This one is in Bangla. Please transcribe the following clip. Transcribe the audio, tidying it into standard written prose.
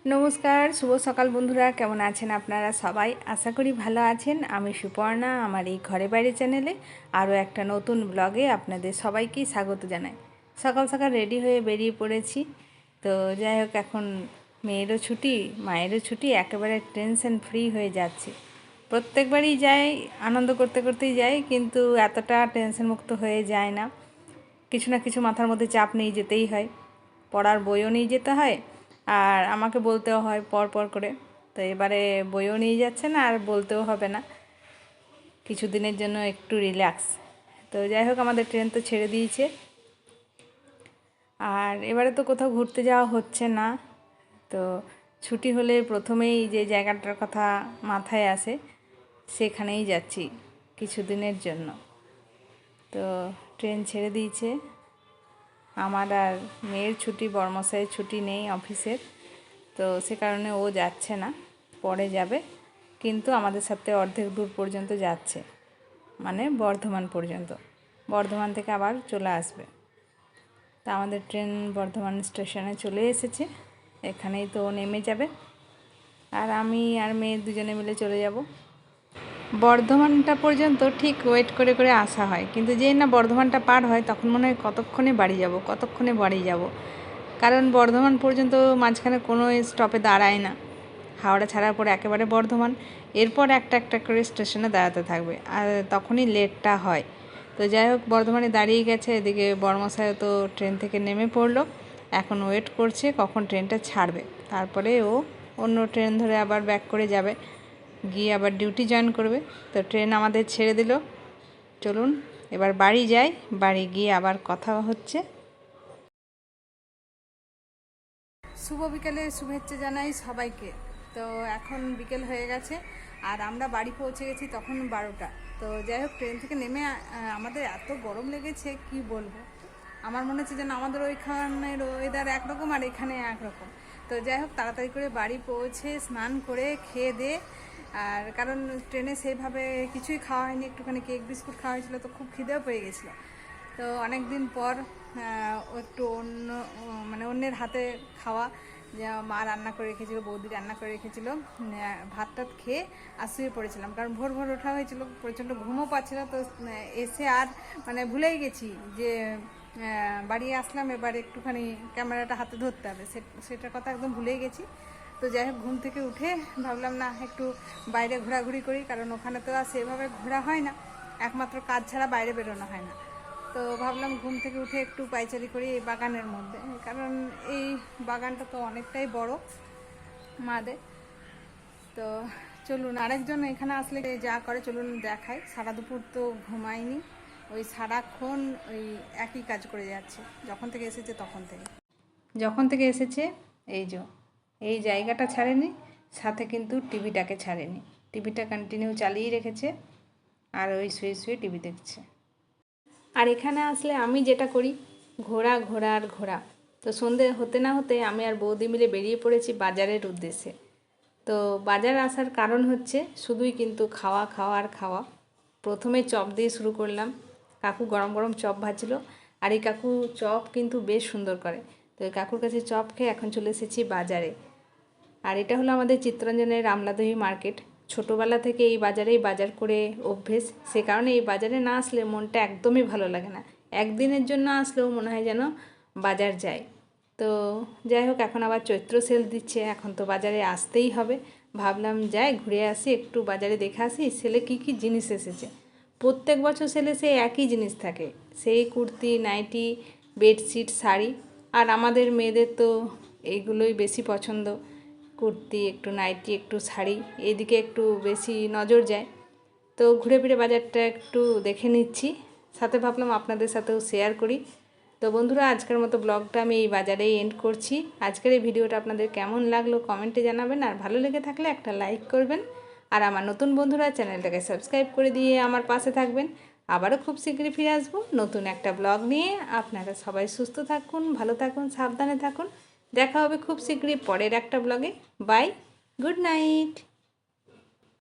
नमस्कार शुभ सकाल बंधुरा केमन आছেন আপনারা সবাই आशा करी ভালো আছেন। আমি সুপর্ণা আমার এই ঘরে বাইরে চ্যানেলে আরও একটা নতুন ব্লগে আপনাদের সবাইকে স্বাগত জানাই। সকাল সকাল রেডি হয়ে বেরিয়ে পড়েছি। তো যাই হোক এখন মেয়েরও ছুটি মায়েরও ছুটি, একেবারে টেনশন ফ্রি হয়ে যাচ্ছি। প্রত্যেকবারই যাই আনন্দ করতে করতেই যাই, কিন্তু এতটা টেনশন মুক্ত হয়ে যায় না। কিছু না কিছু মাথার মধ্যে চাপ নিয়ে যেতেই হয়, পড়ার বইও নিয়ে যেতে হয় আর আমাকে বলতেও হয় পর পর করে। তো এবারে বইও নিয়ে যাচ্ছে না আর বলতেও হবে না, কিছু দিনের জন্য একটু রিল্যাক্স। তো যাই হোক আমাদের ট্রেন তো ছেড়ে দিয়েছে, আর এবারে তো কোথাও ঘুরতে যাওয়া হচ্ছে না। তো ছুটি হলে প্রথমেই যে জায়গাটার কথা মাথায় আসে সেখানেই যাচ্ছি কিছুদিনের জন্য। তো ট্রেন ছেড়ে দিয়েছে, আমার আর মেয়ের ছুটি, বর্মশাইয়ের ছুটি নেই অফিসের, তো সে কারণে ও যাচ্ছে না, পরে যাবে। কিন্তু আমাদের সাথে অর্ধেক দূর পর্যন্ত যাচ্ছে, মানে বর্ধমান পর্যন্ত। বর্ধমান থেকে আবার চলে আসবে। তা আমাদের ট্রেন বর্ধমান স্টেশনে চলে এসেছে, এখানেই তো নেমে যাবে আর আমি আর মেয়ে দুজনে মিলে চলে যাব। বর্ধমানটা পর্যন্ত ঠিক ওয়েট করে করে আসা হয়, কিন্তু যেই না বর্ধমানটা পার হয় তখন মনে হয় কতক্ষণে বাড়ি যাব। কারণ বর্ধমান পর্যন্ত মাঝখানে কোনো স্টপে দাঁড়ায় না। হাওড়া ছাড়ার পরে একেবারে বর্ধমান, এরপর একটা একটা করে স্টেশনে দাঁড়াতে থাকবে, আর তখনই লেটটা হয়। তো যাই হোক বর্ধমানে দাঁড়িয়ে গেছে, এদিকে বর্মশাই তো ট্রেন থেকে নেমে পড়লো, এখন ওয়েট করছে কখন ট্রেনটা ছাড়বে, তারপরে ও অন্য ট্রেন ধরে আবার ব্যাক করে যাবে, গিয়ে আবার ডিউটি জয়েন করবে। তো ট্রেন আমাদের ছেড়ে দিল, চলুন এবার বাড়ি যাই, বাড়ি গিয়ে আবার কথা হচ্ছে। শুভ বিকেলের শুভেচ্ছা জানাই সবাইকে। তো এখন বিকেল হয়ে গেছে আর আমরা বাড়ি পৌঁছে গেছি তখন 12টা। তো যাই হোক ট্রেন থেকে নেমে আমাদের এত গরম লেগেছে কি বলবো। আমার মনে হচ্ছে যেন আমাদের ওইখানের ওয়েদার একরকম আর এখানে একরকম। তো যাই হোক তাড়াতাড়ি করে বাড়ি পৌঁছে স্নান করে খেয়ে দিয়ে, আর কারণ ট্রেনে সেইভাবে কিছুই খাওয়া হয়নি, একটুখানি কেক বিস্কুট খাওয়া হয়েছিলো, তো খুব খিদেও পেয়ে গেছিলো। তো অনেক দিন পর একটু অন্য মানে অন্যের হাতে খাওয়া, যা মা রান্না করে রেখেছিলো, বৌদি রান্না করে রেখেছিলো, ভাত টাত খেয়ে আর শুয়ে পড়েছিলাম। কারণ ভোর ভোর ওঠা হয়েছিল, প্রচণ্ড ঘুমও পাচ্ছিল। তো এসে আর মানে ভুলেই গেছি যে বাড়ি আসলাম, এবার একটুখানি ক্যামেরাটা হাতে ধরতে হবে, সেটার কথা একদম ভুলেই গেছি। তো যাই হোক ঘুম থেকে উঠে ভাবলাম না একটু বাইরে ঘোরাঘুরি করি, কারণ ওখানে তো আর সেভাবে ঘোরা হয় না, একমাত্র কাজ ছাড়া বাইরে বেরোনো হয় না। তো ভাবলাম ঘুম থেকে উঠে একটু পাইচারি করি এই বাগানের মধ্যে, কারণ এই বাগানটা তো অনেকটাই বড় মাদের। তো চলুন আরেকজন এখানে আসলে যা করে চলুন দেখাই। সারা দুপুর তো ঘুমায়নি, ওই সারাক্ষণ ওই একই কাজ করে যাচ্ছে যখন থেকে এসেছে এই জায়গাটা ছাড়েনি, সাথে কিন্তু টিভিটাকে ছাড়েনি, টিভিটা কন্টিনিউ চালিয়ে রেখেছে আর ওই শুয়ে শুয়ে টিভি দেখছে। আর এখানে আসলে আমি যেটা করি ঘোরা ঘোরা আর ঘোরা। তো সন্ধে হতে না হতে আমি আর বৌদি মিলে বেরিয়ে পড়েছি বাজারের উদ্দেশ্যে। তো বাজার আসার কারণ হচ্ছে শুধুই কিন্তু খাওয়া খাওয়া আর খাওয়া। প্রথমে চপ দিয়ে শুরু করলাম, কাকু গরম গরম চপ ভাজছিল, আর এই কাকু চপ কিন্তু বেশ সুন্দর করে। তো এই কাকুর কাছে চপ খেয়ে এখন চলে এসেছি বাজারে। আর এটা হলো আমাদের চিত্তরঞ্জনের আমলাদহি মার্কেট। ছোটোবেলা থেকে এই বাজারেই বাজার করে অভ্যেস, সে কারণে এই বাজারে না আসলে মনটা একদমই ভালো লাগে না। একদিনের জন্য আসলেও মনে হয় যেন বাজার যায়। তো যাই হোক এখন আবার চৈত্র সেল দিচ্ছে, এখন তো বাজারে আসতেই হবে। ভাবলাম যাই ঘুরে আসি, একটু বাজারে দেখে আসি সেলে কী কী জিনিস এসেছে। প্রত্যেক বছর সেলে সেই একই জিনিস থাকে, সেই কুর্তি, নাইটি, বেডশিট, শাড়ি। আর আমাদের মেয়েদের তো এইগুলোই বেশি পছন্দ, কুর্তি, একটু নাইটি, একটু শাড়ি, এইদিকে একটু বেশি নজর যায়। তো ঘুরে ফিরে বাজারটা একটু দেখে নিচ্ছি, সাথে ভাবলাম আপনাদের সাথেও শেয়ার করি। তো বন্ধুরা আজকের মতো ব্লগটা আমি এই বাজারেই এন্ড করছি। আজকের এই ভিডিওটা আপনাদের কেমন লাগলো কমেন্টে জানাবেন, আর ভালো লেগে থাকলে একটা লাইক করবেন, আর আমার নতুন বন্ধুরা চ্যানেলটাকে সাবস্ক্রাইব করে দিয়ে আমার পাশে থাকবেন। আবারও খুব শীঘ্রই ফিরে আসবো নতুন একটা ব্লগ নিয়ে। আপনারা সবাই সুস্থ থাকুন, ভালো থাকুন, সাবধানে থাকুন। দেখা হবে খুব শীঘ্রই পরের একটা ব্লগে। Bye, good night.